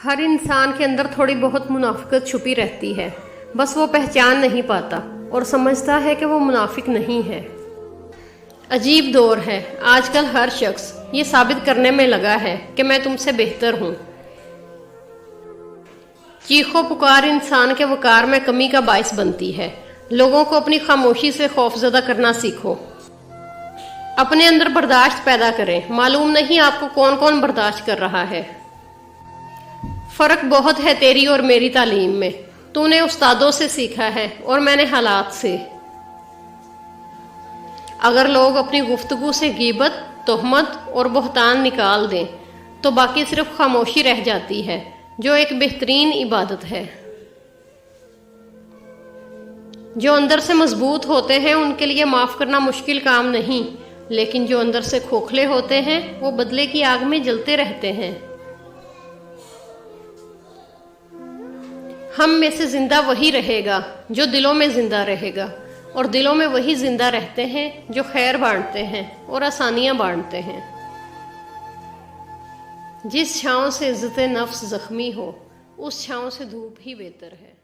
ہر انسان کے اندر تھوڑی بہت منافقت چھپی رہتی ہے، بس وہ پہچان نہیں پاتا اور سمجھتا ہے کہ وہ منافق نہیں ہے۔ عجیب دور ہے، آج کل ہر شخص یہ ثابت کرنے میں لگا ہے کہ میں تم سے بہتر ہوں۔ چیخو پکار انسان کے وقار میں کمی کا باعث بنتی ہے۔ لوگوں کو اپنی خاموشی سے خوفزدہ کرنا سیکھو۔ اپنے اندر برداشت پیدا کریں، معلوم نہیں آپ کو کون کون برداشت کر رہا ہے۔ فرق بہت ہے تیری اور میری تعلیم میں، تو نے استادوں سے سیکھا ہے اور میں نے حالات سے۔ اگر لوگ اپنی گفتگو سے غیبت، تہمت اور بہتان نکال دیں تو باقی صرف خاموشی رہ جاتی ہے، جو ایک بہترین عبادت ہے۔ جو اندر سے مضبوط ہوتے ہیں ان کے لیے معاف کرنا مشکل کام نہیں، لیکن جو اندر سے کھوکھلے ہوتے ہیں وہ بدلے کی آگ میں جلتے رہتے ہیں۔ ہم میں سے زندہ وہی رہے گا جو دلوں میں زندہ رہے گا، اور دلوں میں وہی زندہ رہتے ہیں جو خیر بانٹتے ہیں اور آسانیاں بانٹتے ہیں۔ جس چھاؤں سے عزت نفس زخمی ہو، اس چھاؤں سے دھوپ ہی بہتر ہے۔